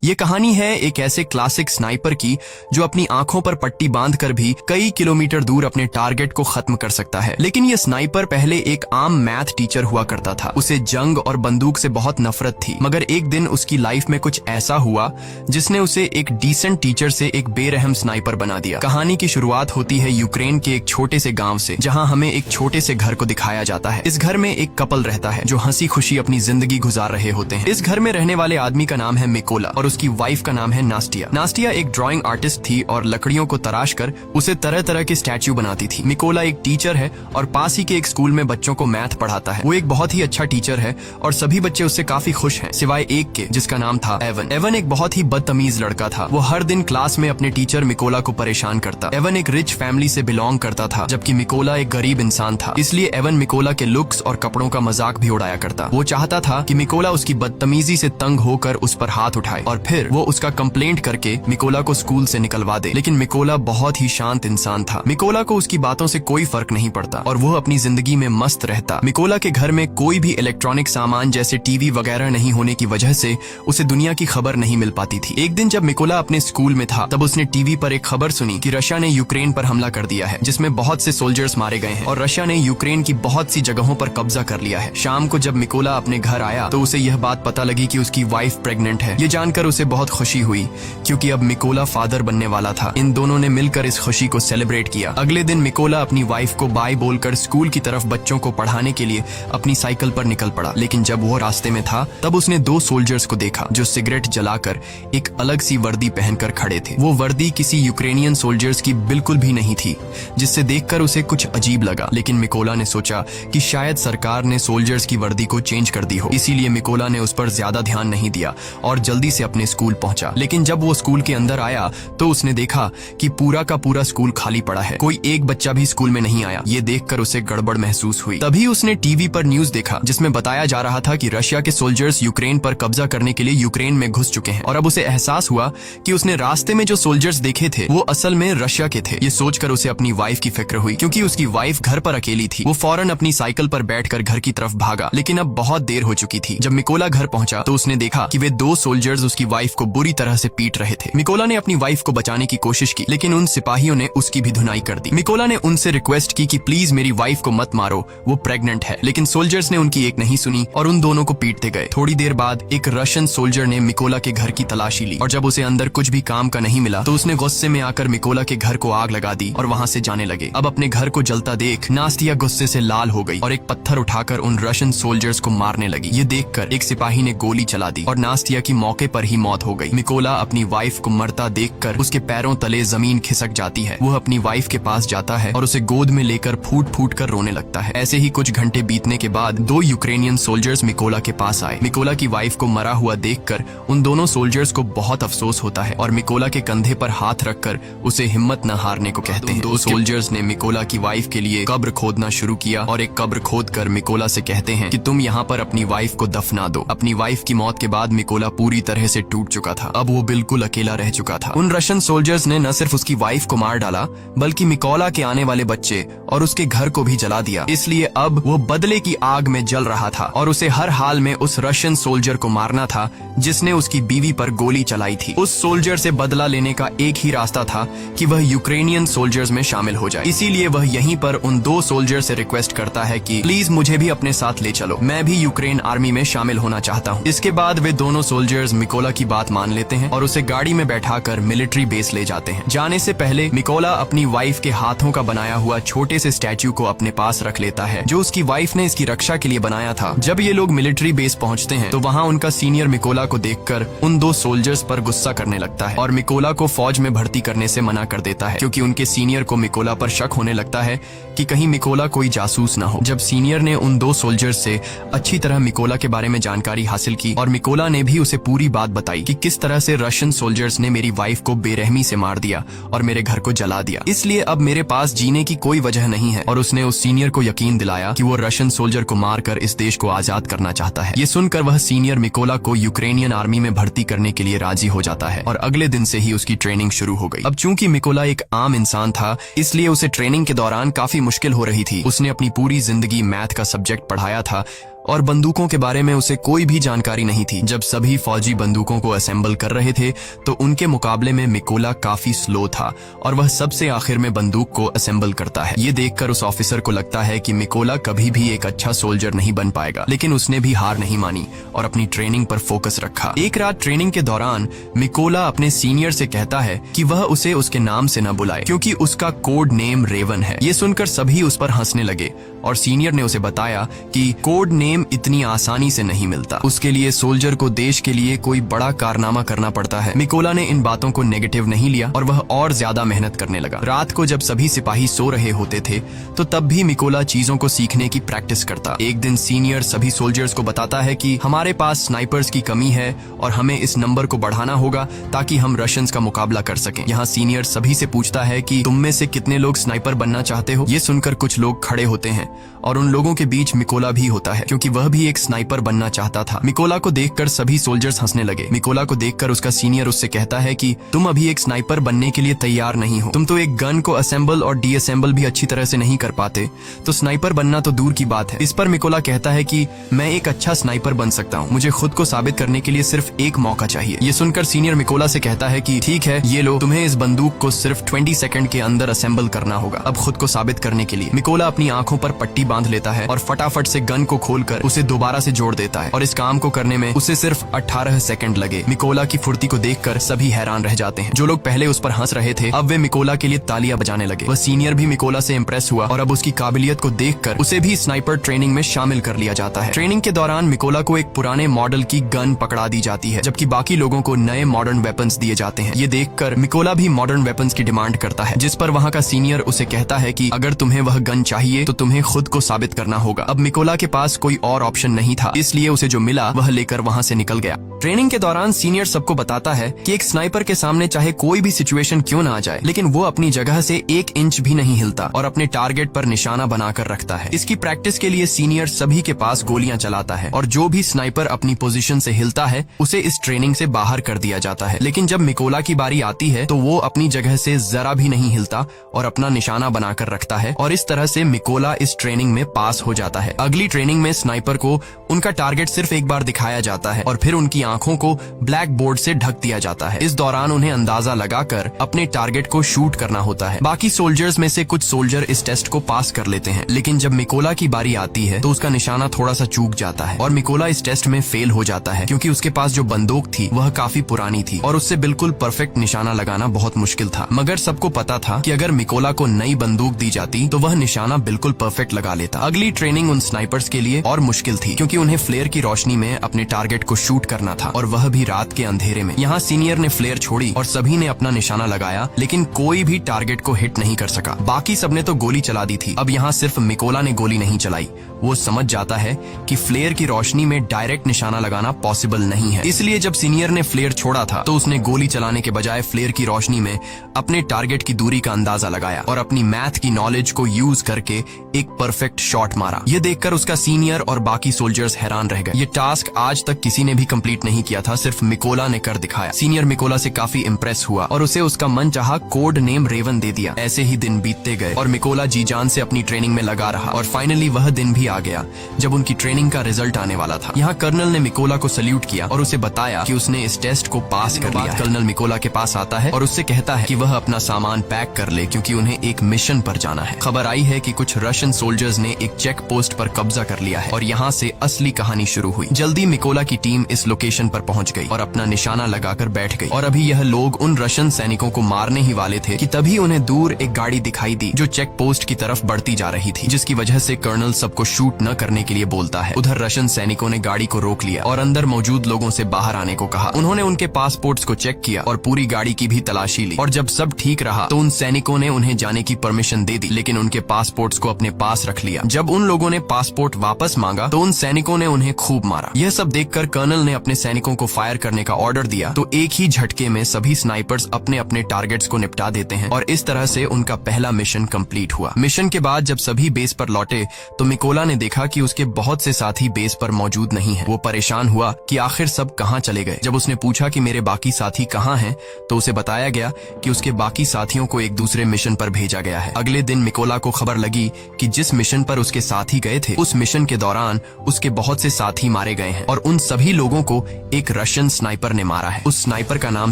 ये कहानी है एक ऐसे क्लासिक स्नाइपर की जो अपनी आंखों पर पट्टी बांधकर भी कई किलोमीटर दूर अपने टारगेट को खत्म कर सकता है। लेकिन ये स्नाइपर पहले एक आम मैथ टीचर हुआ करता था। उसे जंग और बंदूक से बहुत नफरत थी, मगर एक दिन उसकी लाइफ में कुछ ऐसा हुआ जिसने उसे एक डिसेंट टीचर से एक बेरहम स्नाइपर बना दिया। कहानी की शुरुआत होती है यूक्रेन के एक छोटे से गाँव से, जहाँ हमें एक छोटे से घर को दिखाया जाता है। इस घर में एक कपल रहता है जो हंसी खुशी अपनी जिंदगी गुजार रहे होते हैं। इस घर में रहने वाले आदमी का नाम है मिकोला और उसकी वाइफ का नाम है नास्टिया। नास्टिया एक ड्राइंग आर्टिस्ट थी और लकड़ियों को तराश कर उसे तरह तरह के स्टैच्यू बनाती थी। मिकोला एक टीचर है और पास ही के एक स्कूल में बच्चों को मैथ पढ़ाता है। वो एक बहुत ही अच्छा टीचर है और सभी बच्चे उससे काफी खुश हैं, सिवाय एक के जिसका नाम था एवन। एवन एक बहुत ही बदतमीज लड़का था। वो हर दिन क्लास में अपने टीचर मिकोला को परेशान करता। एवन एक रिच फैमिली से बिलोंग करता था, जबकि मिकोला एक गरीब इंसान था। इसलिए एवन मिकोला के लुक्स और कपड़ों का मजाक भी उड़ाया करता। वो चाहता था कि मिकोला उसकी बदतमीजी से तंग होकर उस पर हाथ उठाए और फिर वो उसका कंप्लेंट करके मिकोला को स्कूल से निकलवा दे। लेकिन मिकोला बहुत ही शांत इंसान था। मिकोला को उसकी बातों से कोई फर्क नहीं पड़ता और वो अपनी जिंदगी में मस्त रहता। मिकोला के घर में कोई भी इलेक्ट्रॉनिक सामान जैसे टीवी वगैरह नहीं होने की वजह से उसे दुनिया की खबर नहीं मिल पाती थी। एक दिन जब मिकोला अपने स्कूल में था, तब उसने टीवी पर एक खबर सुनी कि रशिया ने यूक्रेन पर हमला कर दिया है, जिसमें बहुत से सोल्जर्स मारे गए हैं और रशिया ने यूक्रेन की बहुत सी जगहों पर कब्जा कर लिया है। शाम को जब मिकोला अपने घर आया तो उसे यह बात पता लगी कि उसकी वाइफ प्रेग्नेंट है। ये जानकर उसे बहुत खुशी हुई क्योंकि अब मिकोला फादर बनने वाला था। इन दोनों ने मिलकर इस खुशी को सेलिब्रेट किया। अगले दिन मिकोला अपनी वाइफ को बाय बोलकर स्कूल की तरफ बच्चों को पढ़ाने के लिए अपनी साइकिल पर निकल पड़ा। लेकिन जब वो रास्ते में था तब उसने दो सोल्जर्स को देखा जो सिगरेट जलाकर एक अलग सी वर्दी पहनकर खड़े थे। वो वर्दी किसी यूक्रेनियन सोल्जर्स की बिल्कुल भी नहीं थी, जिससे देखकर उसे कुछ अजीब लगा। लेकिन मिकोला ने सोचा कि शायद सरकार ने सोल्जर्स की वर्दी को चेंज कर दी हो, इसीलिए मिकोला ने उस पर ज्यादा ध्यान नहीं दिया और जल्दी से अपने स्कूल पहुंचा। लेकिन जब वो स्कूल के अंदर आया तो उसने देखा कि पूरा का पूरा स्कूल खाली पड़ा है। कोई एक बच्चा भी स्कूल में नहीं आया। ये देखकर उसे गड़बड़ महसूस हुई। तभी उसने टीवी पर न्यूज देखा जिसमें बताया जा रहा था कि रशिया के सोल्जर्स यूक्रेन पर कब्जा करने के लिए यूक्रेन में घुस चुके हैं। और अब उसे एहसास हुआ कि उसने रास्ते में जो सोल्जर्स देखे थे वो असल में रशिया के थे। ये सोचकर उसे अपनी वाइफ की फिक्र हुई, क्योंकि उसकी वाइफ घर पर अकेली थी। वो फौरन अपनी साइकिल पर बैठकर घर की तरफ भागा, लेकिन अब बहुत देर हो चुकी थी। जब मिकोला घर पहुंचा तो उसने देखा कि वे दो सोल्जर्स उसकी वाइफ को बुरी तरह से पीट रहे थे। मिकोला ने अपनी वाइफ को बचाने की कोशिश की, लेकिन उन सिपाहियों ने उसकी भी धुनाई कर दी। मिकोला ने उनसे रिक्वेस्ट की कि प्लीज मेरी वाइफ को मत मारो, वो प्रेग्नेंट है। लेकिन सोल्जर्स ने उनकी एक नहीं सुनी और उन दोनों को पीटते गए। थोड़ी देर बाद एक रशियन सोल्जर ने मिकोला के घर की तलाशी ली और जब उसे अंदर कुछ भी काम का नहीं मिला तो उसने गुस्से में आकर मिकोला के घर को आग लगा दी और वहाँ से जाने लगे। अब अपने घर को जलता देख नास्टिया गुस्से से लाल हो गई और एक पत्थर उठाकर उन रशियन सोल्जर्स को मारने लगी। ये देखकर एक सिपाही ने गोली चला दी और नास्टिया की मौके पर ही मौत हो गई। मिकोला अपनी वाइफ को मरता देखकर उसके पैरों तले जमीन खिसक जाती है। वो अपनी वाइफ के पास जाता है और उसे गोद में लेकर फूट फूट कर रोने लगता है। ऐसे ही कुछ घंटे बीतने के बाद दो यूक्रेनियन सोल्जर्स मिकोला के पास आए। मिकोला की वाइफ को मरा हुआ देखकर उन दोनों सोल्जर्स को बहुत अफसोस होता है और मिकोला के कंधे पर हाथ रखकर उसे हिम्मत न हारने को कहते हैं। दो सोल्जर्स ने मिकोला की वाइफ के लिए कब्र खोदना शुरू किया और एक कब्र खोदकर मिकोला से कहते हैं कि तुम यहाँ पर अपनी वाइफ को दफना दो। अपनी वाइफ की मौत के बाद मिकोला पूरी तरह से टूट चुका था। अब वो बिल्कुल अकेला रह चुका था। उन रशियन सोल्जर्स ने न सिर्फ उसकी वाइफ को मार डाला बल्कि मिकोला के आने वाले बच्चे और उसके घर को भी जला दिया। इसलिए अब वो बदले की आग में जल रहा था और उसे हर हाल में उस रशियन सोल्जर को मारना था जिसने उसकी बीवी पर गोली चलाई थी। उस सोल्जर से बदला लेने का एक ही रास्ता था कि वह यूक्रेनियन सोल्जर्स में शामिल हो जाए। इसीलिए वह यहीं पर उन दो सोल्जर से रिक्वेस्ट करता है कि प्लीज मुझे भी अपने साथ ले चलो, मैं भी यूक्रेन आर्मी में शामिल होना चाहता हूँ। इसके बाद वे दोनों सोल्जर्स मिकोला की बात मान लेते हैं और उसे गाड़ी में बैठाकर मिलिट्री बेस ले जाते हैं। जाने से पहले मिकोला अपनी वाइफ के हाथों का बनाया हुआ छोटे से स्टैच्यू को अपने पास रख लेता है जो उसकी वाइफ ने इसकी रक्षा के लिए बनाया था। जब ये लोग मिलिट्री बेस पहुंचते हैं तो वहाँ उनका सीनियर मिकोला को देखकर उन दो सोल्जर्स पर गुस्सा करने लगता है और मिकोला को फौज में भर्ती करने से मना कर देता है, क्योंकि उनके सीनियर को मिकोला पर शक होने लगता है कि कहीं मिकोला कोई जासूस न हो। जब सीनियर ने उन दो सोल्जर्स से अच्छी तरह मिकोला के बारे में जानकारी हासिल की और मिकोला ने भी उसे पूरी बात बताई कि किस तरह से रशियन सोल्जर्स ने मेरी वाइफ को बेरहमी से मार दिया और मेरे घर को जला दिया, इसलिए अब मेरे पास जीने की कोई वजह नहीं है। और उसने उस सीनियर को यकीन दिलाया कि वो रशियन सोल्जर को मारकर इस देश को आजाद करना चाहता है। ये सुनकर वह सीनियर मिकोला को यूक्रेनियन आर्मी में भर्ती करने के लिए राजी हो जाता है और अगले दिन से ही उसकी ट्रेनिंग शुरू हो गई। अब चूंकि मिकोला एक आम इंसान था, इसलिए उसे ट्रेनिंग के दौरान काफी मुश्किल हो रही थी। उसने अपनी पूरी जिंदगी मैथ का सब्जेक्ट पढ़ाया था और बंदूकों के बारे में उसे कोई भी जानकारी नहीं थी। जब सभी फौजी बंदूकों को असेंबल कर रहे थे तो उनके मुकाबले में मिकोला काफी स्लो था और वह सबसे आखिर में बंदूक को असेंबल करता है। ये देखकर उस ऑफिसर को लगता है कि मिकोला कभी भी एक अच्छा सोल्जर नहीं बन पाएगा, लेकिन उसने भी हार नहीं मानी और अपनी ट्रेनिंग पर फोकस रखा। एक रात ट्रेनिंग के दौरान मिकोला अपने सीनियर से कहता है कि वह उसे उसके नाम से न बुलाए क्योंकि उसका कोड नेम रेवन है। ये सुनकर सभी उस पर हंसने लगे और सीनियर ने उसे बताया कि कोड नेम इतनी आसानी से नहीं मिलता, उसके लिए सोल्जर को देश के लिए कोई बड़ा कारनामा करना पड़ता है। मिकोला ने इन बातों को नेगेटिव नहीं लिया और वह और ज्यादा मेहनत करने लगा। रात को जब सभी सिपाही सो रहे होते थे तो तब भी मिकोला चीजों को सीखने की प्रैक्टिस करता। एक दिन सीनियर सभी सोल्जर्स को बताता है कि हमारे पास स्नाइपर्स की कमी है और हमें इस नंबर को बढ़ाना होगा ताकि हम रशियंस का मुकाबला कर सकें। यहाँ सीनियर सभी से पूछता है कि तुम में से कितने लोग स्नाइपर बनना चाहते हो। ये सुनकर कुछ लोग खड़े होते हैं और उन लोगों के बीच मिकोला भी होता है क्योंकि वह भी एक स्नाइपर बनना चाहता था। मिकोला को देखकर सभी सोल्जर्स हंसने लगे। मिकोला को देखकर उसका सीनियर उससे कहता है कि तुम अभी एक स्नाइपर बनने के लिए तैयार नहीं हो, तुम तो एक गन को असेंबल और डीअसेंबल भी अच्छी तरह से नहीं कर पाते, तो स्नाइपर बनना तो दूर की बात है। इस पर मिकोला कहता है कि मैं एक अच्छा स्नाइपर बन सकता हूँ, मुझे खुद को साबित करने के लिए सिर्फ एक मौका चाहिए। ये सुनकर सीनियर मिकोला से कहता है कि ठीक है, ये लो, तुम्हें इस बंदूक को सिर्फ 20 सेकंड के अंदर असेंबल करना होगा। अब खुद को साबित करने के लिए मिकोला अपनी आंखों पर पट्टी बांध लेता है और फटाफट से गन को खोलकर उसे दोबारा से जोड़ देता है और इस काम को करने में उसे सिर्फ 18 सेकंड लगे। मिकोला की फुर्ती को देखकर सभी हैरान रह जाते हैं। जो लोग पहले उस पर हंस रहे थे अब वे मिकोला के लिए तालियां बजाने लगे। वह सीनियर भी मिकोला से इम्प्रेस हुआ और अब उसकी काबिलियत को देखकर उसे भी स्नाइपर ट्रेनिंग में शामिल कर लिया जाता है। ट्रेनिंग के दौरान मिकोला को एक पुराने मॉडल की गन पकड़ा दी जाती है जबकि बाकी लोगों को नए मॉडर्न वेपन्स दिए जाते हैं। ये देखकर मिकोला भी मॉडर्न वेपन्स की डिमांड करता है, जिस पर वहाँ का सीनियर उसे कहता है कि अगर तुम्हें वह गन चाहिए तो तुम्हें खुद को साबित करना होगा। अब मिकोला के पास कोई और ऑप्शन नहीं था, इसलिए उसे जो मिला वह लेकर वहाँ से निकल गया। ट्रेनिंग के दौरान सीनियर सबको बताता है कि एक स्नाइपर के सामने चाहे कोई भी सिचुएशन क्यों ना आ जाए, लेकिन वो अपनी जगह से 1 इंच भी नहीं हिलता और अपने टारगेट पर निशाना बनाकर रखता है। इसकी प्रैक्टिस के लिए सीनियर सभी के पास गोलियां चलाता है और जो भी स्नाइपर अपनी पोजीशन से हिलता है उसे इस ट्रेनिंग से बाहर कर दिया जाता है। लेकिन जब मिकोला की बारी आती है तो वो अपनी जगह से जरा भी नहीं हिलता और अपना निशाना बनाकर रखता है और इस तरह से मिकोला इस ट्रेनिंग में पास हो जाता है। अगली ट्रेनिंग में स्नाइपर को उनका टारगेट सिर्फ एक बार दिखाया जाता है और फिर उनकी आंखों को ब्लैक बोर्ड से ढक दिया जाता है। इस दौरान उन्हें अंदाजा लगाकर अपने टारगेट को शूट करना होता है। बाकी सोल्जर्स में से कुछ सोल्जर इस टेस्ट को पास कर लेते हैं, लेकिन जब मिकोला की बारी आती है तो उसका निशाना थोड़ा सा चूक जाता है और मिकोला इस टेस्ट में फेल हो जाता है क्योंकि उसके पास जो बंदूक थी वह काफी पुरानी थी और उससे बिल्कुल परफेक्ट निशाना लगाना बहुत मुश्किल था। मगर सबको पता था कि अगर मिकोला को नई बंदूक दी जाती तो वह निशाना बिल्कुल परफेक्ट लगा लेता। अगली ट्रेनिंग उन स्नाइपर्स के लिए और मुश्किल थी क्योंकि उन्हें फ्लेयर की रोशनी में अपने टारगेट को शूट करना था और वह भी रात के अंधेरे में। यहाँ सीनियर ने फ्लेयर छोड़ी और सभी ने अपना निशाना लगाया, लेकिन कोई भी टारगेट को हिट नहीं कर सका। बाकी सबने तो गोली चला दी थी। अब यहाँ सिर्फ मिकोला ने गोली नहीं चलाई। वो समझ जाता है कि फ्लेयर की रोशनी में डायरेक्ट निशाना लगाना पॉसिबल नहीं है, इसलिए जब सीनियर ने फ्लेयर छोड़ा था तो उसने गोली चलाने के बजाय फ्लेयर की रोशनी में अपने टारगेट की दूरी का अंदाजा लगाया और अपनी मैथ की नॉलेज को यूज करके एक परफेक्ट शॉट मारा। ये देखकर उसका सीनियर और बाकी सोल्जर्स हैरान रह गए। ये टास्क आज तक किसी ने भी कंप्लीट नहीं किया था, सिर्फ मिकोला ने कर दिखाया। सीनियर मिकोला से काफी इम्प्रेस हुआ और उसे उसका मनचाहा कोड नेम रेवन दे दिया। ऐसे ही दिन बीतते गए और मिकोला जी जान से अपनी ट्रेनिंग में लगा रहा और फाइनली वह दिन भी आ गया जब उनकी ट्रेनिंग का रिजल्ट आने वाला था। यहाँ कर्नल ने मिकोला को सल्यूट किया और उसे बताया कि उसने इस टेस्ट को पास कर लिया। कर्नल मिकोला के पास आता है और उससे कहता है कि वह अपना सामान पैक कर ले क्योंकि उन्हें एक मिशन पर जाना है। खबर आई है कि कुछ रशियन सोल्जर्स ने एक चेक पोस्ट पर कब्जा कर लिया है और यहाँ से असली कहानी शुरू हुई। जल्दी मिकोला की टीम इस लोकेशन पर पहुंच गई और अपना निशाना लगाकर बैठ गई और अभी यह लोग उन रशियन सैनिकों को मारने ही वाले थे कि तभी उन्हें दूर एक गाड़ी दिखाई दी जो चेक पोस्ट की तरफ बढ़ती जा रही थी, जिसकी वजह से कर्नल सबको शूट न करने के लिए बोलता है। उधर रशियन सैनिकों ने गाड़ी को रोक लिया और अंदर मौजूद लोगों से बाहर आने को कहा। उन्होंने उनके पासपोर्ट्स को चेक किया और पूरी गाड़ी की भी तलाशी ली और जब सब ठीक रहा तो उन सैनिकों ने उन्हें जाने की परमिशन दे दी, लेकिन उनके पासपोर्ट्स को अपने पास रख लिया। जब उन लोगों ने पासपोर्ट वापस मांगा तो उन सैनिकों ने उन्हें खूब मारा। यह सब देखकर कर्नल ने अपने सैनिकों को फायर करने का ऑर्डर दिया तो एक ही झटके में सभी स्नाइपर्स अपने अपने टारगेट्स को निपटा देते हैं और इस तरह से उनका पहला मिशन कंप्लीट हुआ। मिशन के बाद जब सभी बेस पर लौटे तो मिकोला ने देखा कि उसके बहुत से साथी बेस पर मौजूद नहीं हैं। वो परेशान हुआ कि आखिर सब कहाँ चले गए। जब उसने पूछा कि मेरे बाकी साथी कहाँ हैं तो उसे बताया गया कि उसके बाकी साथियों को एक दूसरे मिशन पर भेजा गया है। अगले दिन मिकोला को खबर लगी कि जिस मिशन पर उसके साथी गए थे उस मिशन के दौरान उसके बहुत से साथी मारे गए हैं और उन सभी लोगों को एक रशियन स्नाइपर ने मारा है। उस स्नाइपर का नाम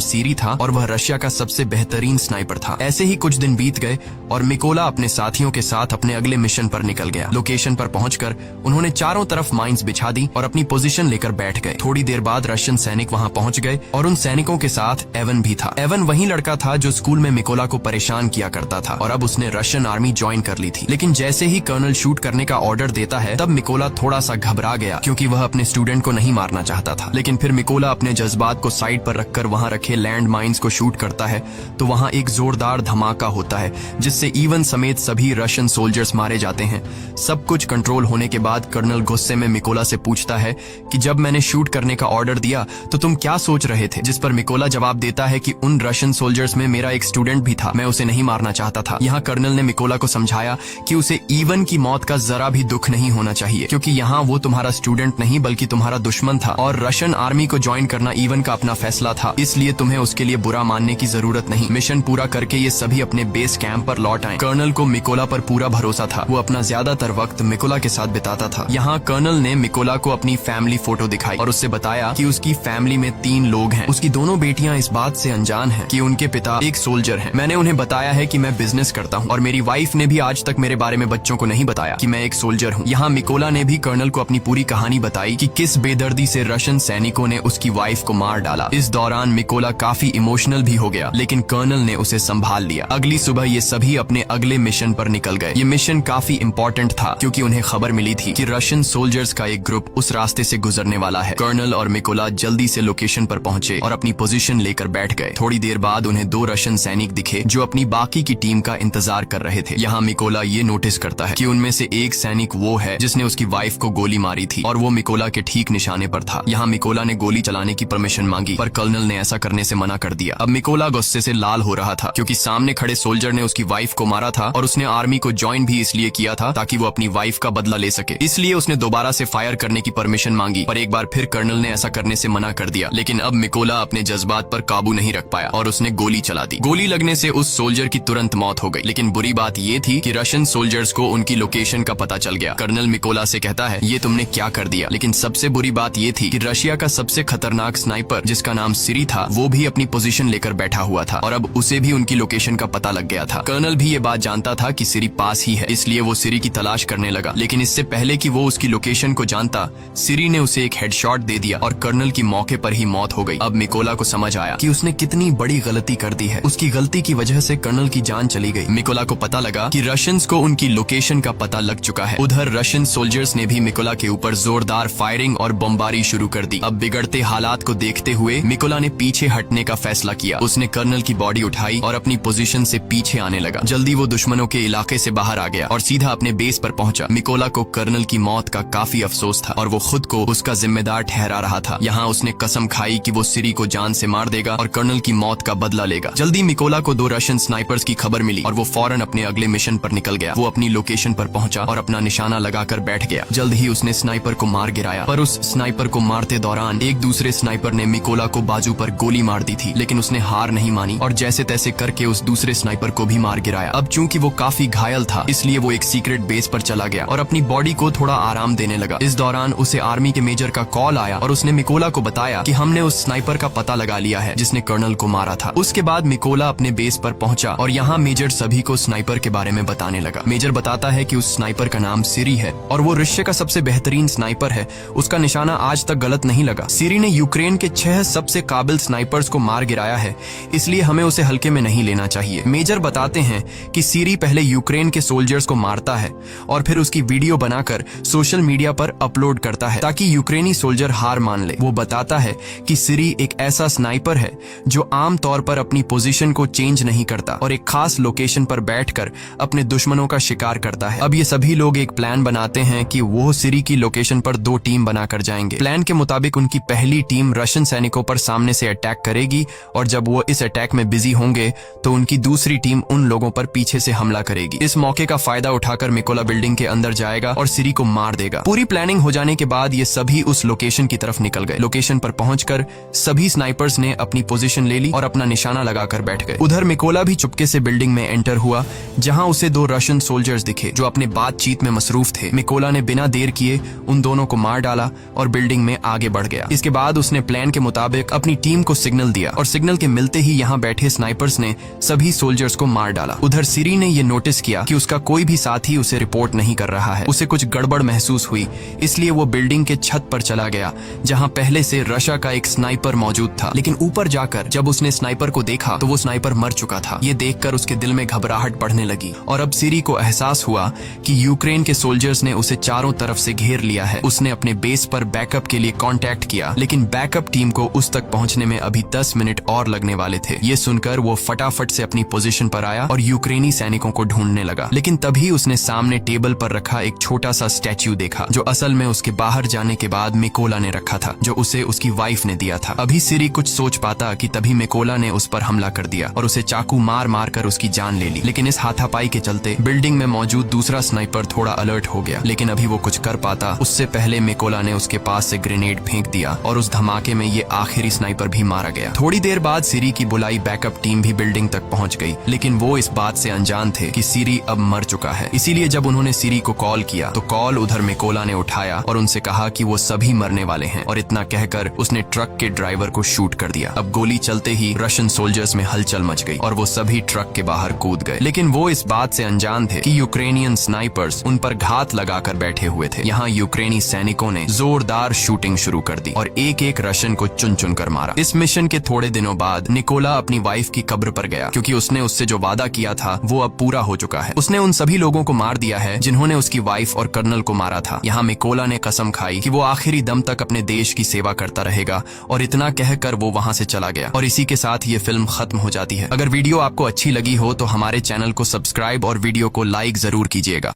सीरी था और वह रशिया का सबसे बेहतरीन स्नाइपर था। ऐसे ही कुछ दिन बीत गए और मिकोला अपने साथियों के साथ अपने अगले मिशन पर निकल गया। लोकेशन पर पहुंचकर उन्होंने चारों तरफ माइंस बिछा दी और अपनी पोजीशन लेकर बैठ गए। थोड़ी देर बाद रशियन सैनिक वहां पहुंच गए और उन सैनिकों के साथ एवन भी था। एवन वही लड़का था जो स्कूल में मिकोला को परेशान किया करता था और अब उसने रशियन आर्मी ज्वाइन कर ली थी। लेकिन जैसे ही कर्नल शूट करने का ऑर्डर देता है तब मिकोला थोड़ा सा घबरा गया क्योंकि वह अपने स्टूडेंट को नहीं मारना चाहता था। लेकिन फिर मिकोला अपने जज्बात को साइड पर रखकर वहां रखे लैंड माइंस को शूट करता है तो वहां एक जोरदार धमाका होता है जिससे इवन समेत सभी रशियन सोल्जर्स मारे जाते हैं। सब कुछ कंट्रोल होने के बाद कर्नल गुस्से में मिकोला से पूछता है कि जब मैंने शूट करने का ऑर्डर दिया तो तुम क्या सोच रहे थे? जिस पर मिकोला जवाब देता है कि उन रशियन सोल्जर्स में मेरा एक स्टूडेंट भी था, मैं उसे नहीं मारना चाहता था। यहाँ कर्नल ने मिकोला को समझाया कि उसे इवन की मौत का जरा भी दुख नहीं होना चाहिए क्योंकि यहाँ वो तुम्हारा स्टूडेंट नहीं बल्कि तुम्हारा दुश्मन था और रशियन आर्मी को ज्वाइन करना इवन का अपना फैसला था, इसलिए तुम्हें उसके लिए बुरा मानने की जरूरत नहीं। मिशन पूरा करके ये सभी अपने बेस कैंप पर लौट आए। कर्नल को मिकोला पर पूरा भरोसा था, वो अपना ज्यादातर वक्त मिकोला के साथ बिताता था। यहाँ कर्नल ने मिकोला को अपनी फैमिली फोटो दिखाई और उससे बताया कि उसकी फैमिली में 3 लोग हैं। उसकी दोनों बेटियां इस बात से अनजान हैं कि उनके पिता एक सोल्जर हैं। मैंने उन्हें बताया है कि मैं बिजनेस करता हूँ और मेरी वाइफ ने भी आज तक मेरे बारे में बच्चों को नहीं बताया कि मैं एक सोल्जर हूँ। यहाँ मिकोला ने भी कर्नल को अपनी पूरी कहानी बताई कि किस बेदर्दी से रशियन सैनिकों ने उसकी वाइफ को मार डाला। इस दौरान मिकोला काफी इमोशनल भी हो गया लेकिन कर्नल ने उसे संभाल लिया। अगली सुबह ये सभी अपने अगले मिशन पर निकल गए। ये मिशन काफी इम्पोर्टेंट था क्योंकि उन्हें खबर मिली थी कि रशियन सोल्जर्स का एक ग्रुप उस रास्ते से गुजरने वाला है। कर्नल और मिकोला जल्दी से लोकेशन पर पहुंचे और अपनी पोजीशन लेकर बैठ गए। थोड़ी देर बाद उन्हें 2 रशियन सैनिक दिखे जो अपनी बाकी की टीम का इंतजार कर रहे थे। यहाँ मिकोला ये नोटिस करता है कि उनमें से एक सैनिक वो है जिसने उसकी वाइफ को गोली मारी थी और वो मिकोला के ठीक निशाने पर था। यहाँ मिकोला ने गोली चलाने की परमिशन मांगी पर कर्नल ने ऐसा करने से मना कर दिया। अब मिकोला गुस्से से लाल हो रहा था क्योंकि सामने खड़े सोल्जर ने उसकी वाइफ को मारा था और उसने आर्मी को ज्वाइन भी इसलिए किया था ताकि वो अपनी वाइफ का बदला ले सके। इसलिए उसने दोबारा से फायर करने की परमिशन मांगी पर एक बार फिर कर्नल ने ऐसा करने से मना कर दिया। लेकिन अब मिकोला अपने जज्बात पर काबू नहीं रख पाया और उसने गोली चला दी। गोली लगने से उस सोल्जर की तुरंत मौत हो गई। लेकिन बुरी बात ये थी कि रशियन सोल्जर्स को उनकी लोकेशन का पता चल गया। कर्नल मिकोला से कहता है ये तुमने क्या कर दिया? लेकिन सबसे बुरी बात ये थी कि रशिया का सबसे खतरनाक स्नाइपर जिसका नाम सीरी था वो भी अपनी पोजीशन लेकर बैठा हुआ था और अब उसे भी उनकी लोकेशन का पता लग गया था। कर्नल भी ये बात जानता था कि सीरी पास ही है, इसलिए वो सीरी की तलाश करने लगा। लेकिन इससे पहले कि वो उसकी लोकेशन को जानता सीरी ने उसे एक हेडशॉट दे दिया और कर्नल की मौके पर ही मौत हो गई। अब मिकोला को समझ आया कि उसने कितनी बड़ी गलती कर दी है। उसकी गलती की वजह से कर्नल की जान चली गई। मिकोला को पता लगा कि रशियंस को उनकी लोकेशन का पता लग चुका है। उधर रशियन सोल्जर्स ने भी मिकोला के ऊपर जोरदार फायरिंग और बमबारी शुरू कर दी। अब बिगड़ते हालात को देखते हुए मिकोला ने पीछे हटने का फैसला किया। उसने कर्नल की बॉडी उठाई और अपनी पोजीशन से पीछे आने लगा। जल्दी वो दुश्मनों के इलाके से बाहर आ गया और सीधा अपने बेस पर पहुंचा। मिकोला को कर्नल की मौत का काफी अफसोस था और वो खुद को उसका जिम्मेदार ठहरा रहा था। यहाँ उसने कसम खाई कि वो सीरी को जान से मार देगा और कर्नल की मौत का बदला लेगा। जल्दी मिकोला को 2 रशियन स्नाइपर्स की खबर मिली और वो फौरन अपने अगले मिशन पर निकल गया। वो अपनी लोकेशन पर पहुंचा और अपना निशाना लगाकर बैठ गया। जल्द ही उसने स्नाइपर को मार गिराया पर उस स्नाइपर को मारते दौरान एक दूसरे स्नाइपर ने मिकोला को बाजू पर गोली मार दी थी। लेकिन उसने हार नहीं मानी और जैसे तैसे करके उस दूसरे स्नाइपर को भी मार गिराया। अब चूंकि वो काफी घायल था इसलिए वो एक सीक्रेट बेस पर चला गया और अपनी बॉडी को थोड़ा आराम देने लगा। इस दौरान उसे आर्मी के मेजर का कॉल आया और उसने मिकोला को बताया कि हमने उस स्नाइपर का पता लगा लिया है जिसने कर्नल को मारा था। उसके बाद मिकोला अपने बेस पर पहुंचा और यहाँ मेजर सभी को स्नाइपर के बारे में बताने लगा। मेजर बताता है कि उस स्नाइपर का नाम सीरी है और वो रशिया का सबसे बेहतरीन स्नाइपर है। उसका निशाना आज तक गलत नहीं लगा। सीरी ने यूक्रेन के 6 सबसे काबिल स्नाइपर्स को मार गिराया है, इसलिए हमें उसे हल्के में नहीं लेना चाहिए। मेजर बताते हैं कि सीरी पहले यूक्रेन के सोल्जर्स को मारता है और फिर उसकी वीडियो बनाकर सोशल मीडिया पर अपलोड करता है ताकि यूक्रेनी सोल्जर हार मान ले। वो बताता है कि सीरी एक ऐसा स्नाइपर है जो आम तौर पर अपनी पोजीशन को चेंज नहीं करता और एक खास लोकेशन पर बैठकर अपने दुश्मनों का शिकार करता है। अब ये सभी लोग एक प्लान बनाते हैं कि वो सीरी की लोकेशन पर 2 टीम बनाकर जाएंगे। प्लान के मुताबिक उनकी पहली टीम रशियन सैनिकों पर सामने से अटैक करेगी और जब वो इस अटैक में बिजी होंगे तो उनकी दूसरी टीम उन लोगों पर पीछे से हमला करेगी। इस मौके का फायदा उठाकर मिकोला बिल्डिंग के अंदर जाएगा और सीरी को मार देगा। पूरी प्लानिंग हो जाने के बाद ये सभी उस लोकेशन की तरफ निकल गए। लोकेशन पर पहुंचकर सभी स्नाइपर्स ने अपनी पोजीशन ले ली और अपना निशाना लगाकर बैठ गए। उधर मिकोला भी चुपके से बिल्डिंग में एंटर हुआ जहां उसे 2 रशियन सोल्जर्स दिखे। देखे जो अपने बातचीत में मसरूफ थे, मिकोला ने बिना देर किए उन दोनों को मार डाला और बिल्डिंग में आगे बढ़ गया। इसके बाद उसने प्लान के मुताबिक अपनी टीम को सिग्नल दिया और सिग्नल के मिलते ही यहाँ बैठे स्नाइपर्स ने सभी सोल्जर्स को मार डाला। उधर सिरी ने ये नोटिस किया कि उसका कोई भी साथी उसे रिपोर्ट नहीं कर रहा है। उसे कुछ गड़बड़ महसूस हुई, इसलिए वो बिल्डिंग के छत पर चला गया जहाँ पहले से रशा का एक स्नाइपर मौजूद था। लेकिन ऊपर जाकर जब उसने स्नाइपर को देखा तो वो स्नाइपर मर चुका था। ये देखकर उसके दिल में घबराहट बढ़ने लगी और अब सिरी को एहसास हुआ कि यूक्रेन के सोल्जर्स ने उसे चारों तरफ से घेर लिया है। उसने अपने बेस पर बैकअप के लिए कांटेक्ट किया, लेकिन बैकअप टीम को उस तक पहुंचने में अभी 10 मिनट और लगने वाले थे। ये सुनकर वो फटाफट से अपनी पोजीशन पर आया और यूक्रेनी सैनिकों को ढूंढने लगा। लेकिन तभी उसने सामने टेबल पर रखा एक छोटा सा स्टैच्यू देखा जो असल में उसके बाहर जाने के बाद मिकोला ने रखा था, जो उसे उसकी वाइफ ने दिया था। अभी सिरी कुछ सोच पाता कि तभी मिकोला ने उस पर हमला कर दिया और उसे चाकू मार मार कर उसकी जान ले ली। लेकिन इस हाथापाई के चलते बिल्डिंग में मौजूद दूसरा स्नाइपर थोड़ा अलर्ट हो गया, लेकिन अभी वो कुछ कर पाता उससे पहले मिकोला ने उसके पास से ग्रेनेड फेंक दिया और उस धमाके में ये आखिरी स्नाइपर भी मारा गया। थोड़ी देर बाद सिरी की बुलाई बैकअप टीम भी बिल्डिंग तक पहुंच गई, लेकिन वो इस बात से अनजान थे कि सिरी अब मर चुका है। इसीलिए जब उन्होंने सिरी को कॉल किया तो कॉल उधर मिकोला ने उठाया और उनसे कहा कि वो सभी मरने वाले हैं और इतना कहकर उसने ट्रक के ड्राइवर को शूट कर दिया। अब गोली चलते ही रशियन सोल्जर्स में हलचल मच गई और वो सभी ट्रक के बाहर कूद गए। लेकिन वो इस बात से अनजान थे कि यूक्रेनियन स्नाइपर्स उन पर घात लगाकर बैठे हुए थे। यहाँ यूक्रेनी सैनिकों ने जोरदार शूटिंग शुरू कर दी और एक एक रशियन को चुन चुन कर मारा। इस मिशन के थोड़े दिनों बाद निकोला अपनी वाइफ की कब्र पर गया, क्योंकि उसने उससे जो वादा किया था वो अब पूरा हो चुका है। उसने उन सभी लोगों को मार दिया है जिन्होंने उसकी वाइफ और कर्नल को मारा था। यहाँ मिकोला ने कसम खाई कि वो आखिरी दम तक अपने देश की सेवा करता रहेगा और इतना कहकर वो वहाँ से चला गया। और इसी के साथ ये फिल्म खत्म हो जाती है। अगर वीडियो आपको अच्छी लगी हो तो हमारे चैनल को सब्सक्राइब और वीडियो को लाइक जरूर कीजिएगा।